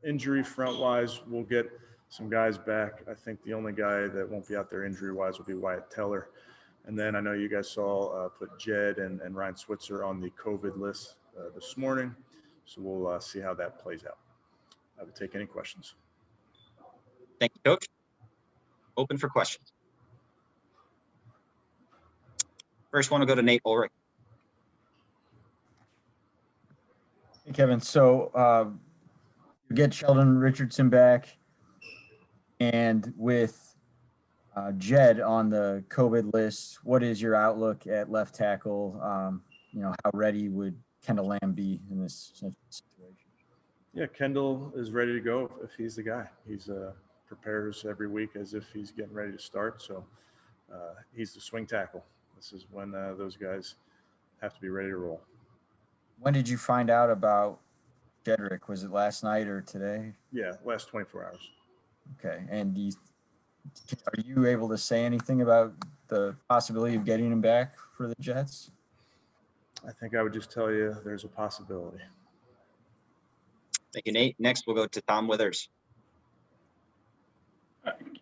injury front-wise, we'll get some guys back. I think the only guy that won't be out there injury-wise will be Wyatt Teller. And then I know you guys saw put Jed and Ryan Switzer on the COVID list this morning. So we'll see how that plays out. I would take any questions. Thank you, Coach. Open for questions. First one will go to Nate Ulrich. Hey, Kevin. So you get Sheldon Richardson back, and with Jed on the COVID list, what is your outlook at left tackle? How ready would Kendall Lamb be in this situation? Yeah, Kendall is ready to go if he's the guy. He's prepares every week as if he's getting ready to start. So he's the swing tackle. This is when those guys have to be ready to roll. When did you find out about Jedrick? Was it last night or today? Yeah, last 24 hours. Okay. And are you able to say anything about the possibility of getting him back for the Jets? I think I would just tell you there's a possibility. Thank you, Nate. Next, we'll go to Tom Withers.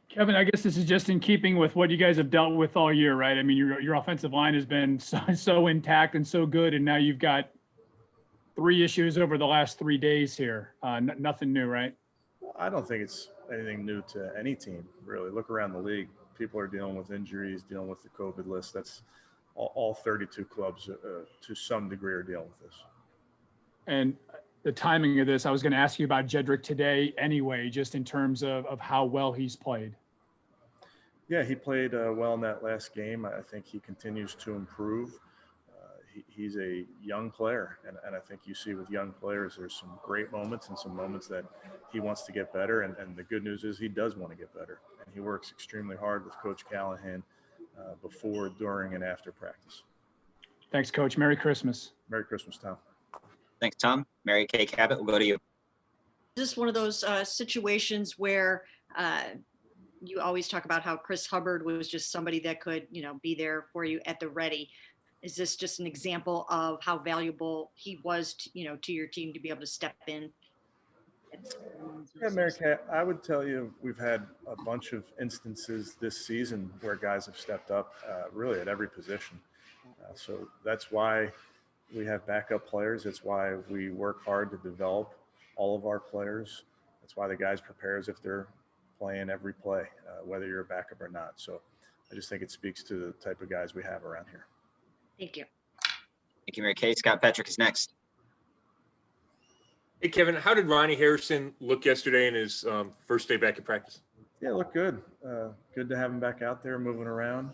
Kevin, I guess this is just in keeping with what you guys have dealt with all year, right? I mean, your offensive line has been so intact and so good, and now you've got 3 issues over the last 3 days here. Nothing new, right? I don't think it's anything new to any team, really. Look around the league. People are dealing with injuries, dealing with the COVID list. That's all 32 clubs to some degree are dealing with this. And the timing of this, I was going to ask you about Jedrick today anyway, just in terms of how well he's played. Yeah, he played well in that last game. I think he continues to improve. He's a young player, and I think you see with young players, there's some great moments and some moments that he wants to get better, and the good news is he does want to get better, and he works extremely hard with Coach Callahan before, during, and after practice. Thanks, Coach. Merry Christmas. Merry Christmas, Tom. Thanks, Tom. Mary Kay Cabot, we'll go to you. This is one of those situations where you always talk about how Chris Hubbard was just somebody that could, be there for you at the ready. Is this just an example of how valuable he was, to your team to be able to step in? Yeah, Mary Kay, I would tell you we've had a bunch of instances this season where guys have stepped up really at every position. So that's why we have backup players. It's why we work hard to develop all of our players. That's why the guys prepare as if they're playing every play, whether you're a backup or not. So I just think it speaks to the type of guys we have around here. Thank you. Thank you, Mary Kay. Scott Patrick is next. Hey, Kevin, how did Ronnie Harrison look yesterday in his first day back in practice? Yeah, looked good. Good to have him back out there moving around.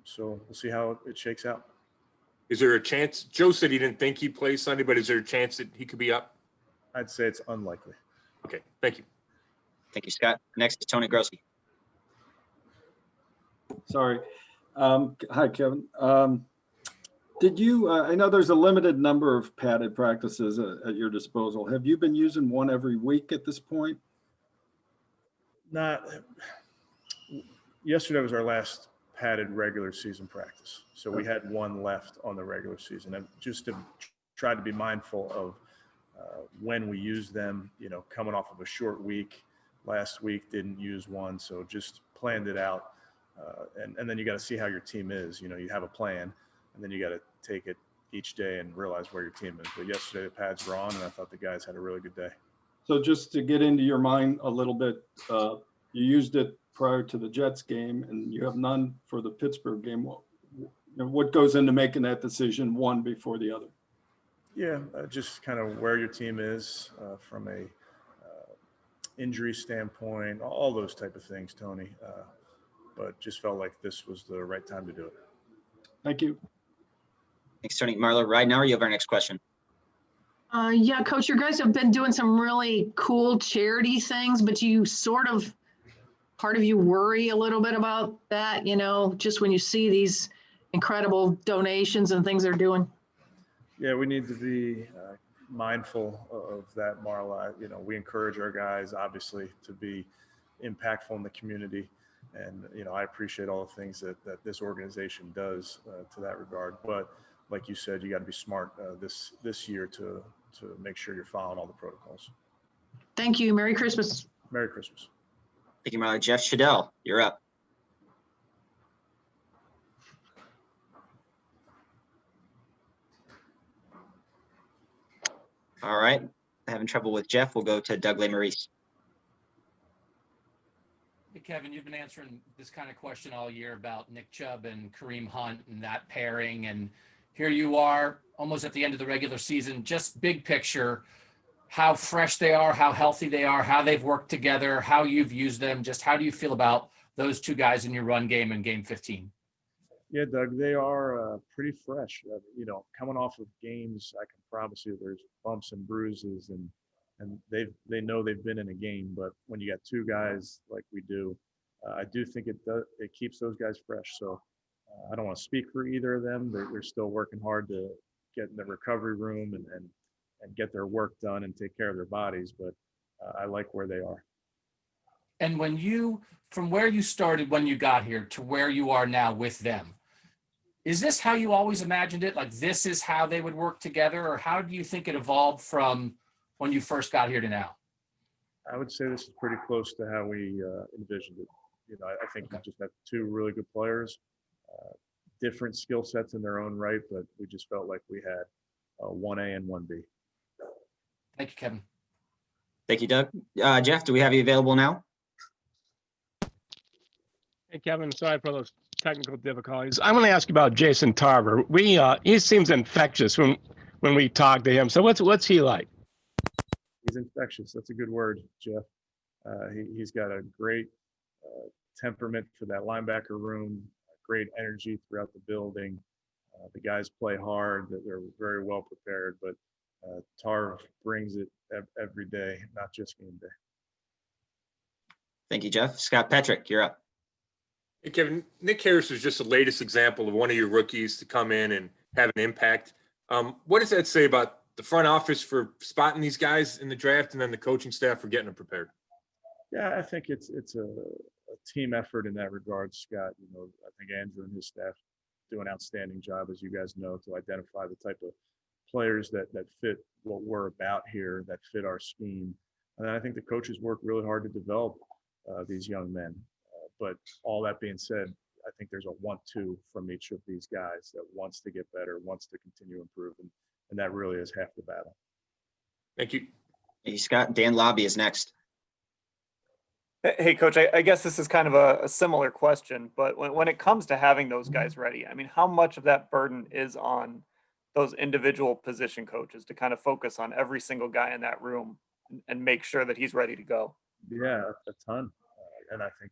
So we'll see how it shakes out. Is there a chance? Joe said he didn't think he'd play Sunday, but is there a chance that he could be up? I'd say it's unlikely. Okay, thank you. Thank you, Scott. Next is Tony Grossi. Sorry. Hi, Kevin. Did you, I know there's a limited number of padded practices at your disposal. Have you been using one every week at this point? Not. Yesterday was our last padded regular season practice. So we had one left on the regular season. And just to try to be mindful of when we use them, coming off of a short week. Last week didn't use one, so just planned it out. And then you got to see how your team is. You have a plan, and then you got to take it each day and realize where your team is. But yesterday the pads were on, and I thought the guys had a really good day. So just to get into your mind a little bit, you used it prior to the Jets game, and you have none for the Pittsburgh game. What goes into making that decision one before the other? Yeah, just kind of where your team is from a injury standpoint, all those type of things, Tony. But just felt like this was the right time to do it. Thank you. Thanks, Tony. Marla, right now, you have our next question. Yeah, Coach, you guys have been doing some really cool charity things, but you part of you worry a little bit about that, just when you see these incredible donations and things they're doing. Yeah, we need to be mindful of that, Marla. We encourage our guys, obviously, to be impactful in the community. And, I appreciate all the things that this organization does to that regard. But like you said, you got to be smart this year to make sure you're following all the protocols. Thank you. Merry Christmas. Merry Christmas. Thank you, Marla. Jeff Shadell, you're up. All right. Having trouble with Jeff. We'll go to Doug Maurice. Hey, Kevin, you've been answering this kind of question all year about Nick Chubb and Kareem Hunt and that pairing. And here you are almost at the end of the regular season, just big picture, how fresh they are, how healthy they are, how they've worked together, how you've used them. Just how do you feel about those two guys in your run game in game 15? Yeah, Doug, they are pretty fresh. Coming off of games, I can promise you there's bumps and bruises, and they know they've been in a game. But when you got two guys like we do, I do think it keeps those guys fresh. So I don't want to speak for either of them. They're still working hard to get in the recovery room and get their work done and take care of their bodies. But I like where they are. And from where you started when you got here to where you are now with them, is this how you always imagined it? Like this is how they would work together, or how do you think it evolved from when you first got here to now? I would say this is pretty close to how we envisioned it. I think we just have two really good players, different skill sets in their own right, but we just felt like we had 1A and 1B. Thank you, Kevin. Thank you, Doug. Jeff, do we have you available now? Hey, Kevin, sorry for those technical difficulties. I want to ask you about Jason Tarver. He seems infectious when we talk to him. So what's he like? He's infectious. That's a good word, Jeff. He's got a great temperament for that linebacker room, great energy throughout the building. The guys play hard. They're very well prepared, but Tarv brings it every day, not just game day. Thank you, Jeff. Scott Petrick, you're up. Hey, Kevin, Nick Harris was just the latest example of one of your rookies to come in and have an impact. What does that say about the front office for spotting these guys in the draft and then the coaching staff for getting them prepared? Yeah, I think it's a team effort in that regard, Scott. I think Andrew and his staff do an outstanding job, as you guys know, to identify the type of players that fit what we're about here, that fit our scheme. And I think the coaches work really hard to develop these young men. But all that being said, I think there's a 1-2 from each of these guys that wants to get better, wants to continue improving, and that really is half the battle. Thank you. Hey, Scott. Dan Lobby is next. Hey, Coach, I guess this is kind of a similar question, but when it comes to having those guys ready, I mean, how much of that burden is on those individual position coaches to kind of focus on every single guy in that room and make sure that he's ready to go? Yeah, a ton. And I think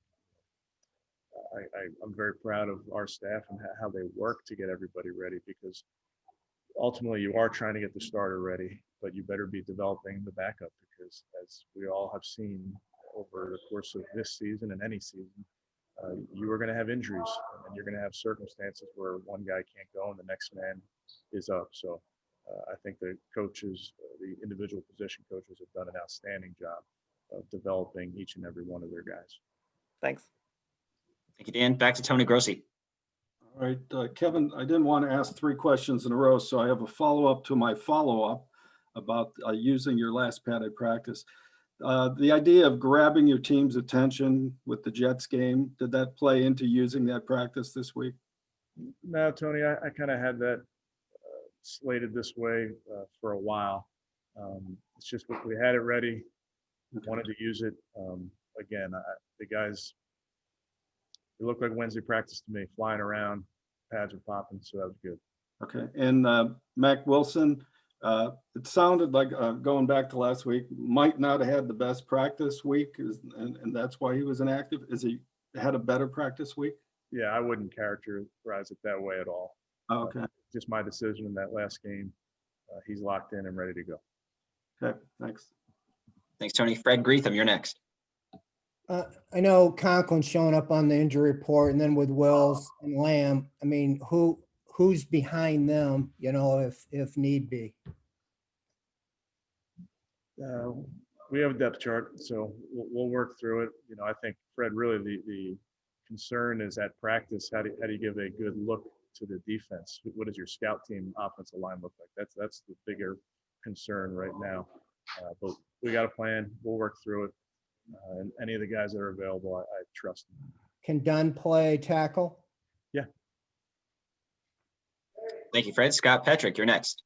I'm very proud of our staff and how they work to get everybody ready, because ultimately you are trying to get the starter ready, but you better be developing the backup, because as we all have seen over the course of this season and any season, you are going to have injuries, and you're going to have circumstances where one guy can't go and the next man is up. So I think the coaches, the individual position coaches, have done an outstanding job of developing each and every one of their guys. Thanks. Thank you, Dan. Back to Tony Grossi. All right, Kevin, I didn't want to ask 3 questions in a row, so I have a follow-up to my follow-up about using your last padded practice. The idea of grabbing your team's attention with the Jets game, did that play into using that practice this week? No, Tony, I kind of had that slated this way for a while. It's just we had it ready, wanted to use it. Again, the guys, it looked like Wednesday practice to me, flying around, pads were popping, so that was good. Okay, and Mack Wilson, it sounded like, going back to last week, might not have had the best practice week, and that's why he was inactive. Is he had a better practice week? Yeah, I wouldn't characterize it that way at all. Okay. Just my decision in that last game. He's locked in and ready to go. Okay, thanks. Thanks, Tony. Fred Greetham, you're next. I know Conklin's showing up on the injury report, and then with Wills and Lamb, I mean, who's behind them, if need be? We have a depth chart, so we'll work through it. I think, Fred, really the concern is at practice, how do you give a good look to the defense? What does your scout team offensive line look like? That's the bigger concern right now. But we got a plan. We'll work through it. And any of the guys that are available, I trust them. Can Dunn play tackle? Thank you, Fred. Scott Petrick, you're next.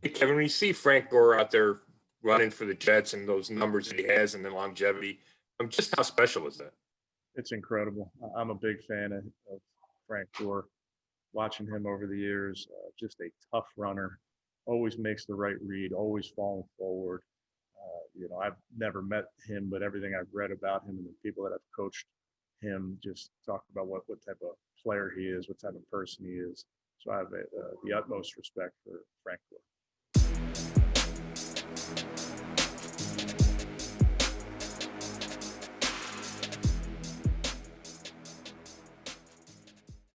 Hey, Kevin, when you see Frank Gore out there running for the Jets and those numbers that he has and the longevity, just how special is that? It's incredible. I'm a big fan of Frank Gore. Watching him over the years, just a tough runner, always makes the right read, always falling forward. I've never met him, but everything I've read about him and the people that have coached him just talk about what type of player he is, what type of person he is. So I have the utmost respect for Frank Gore.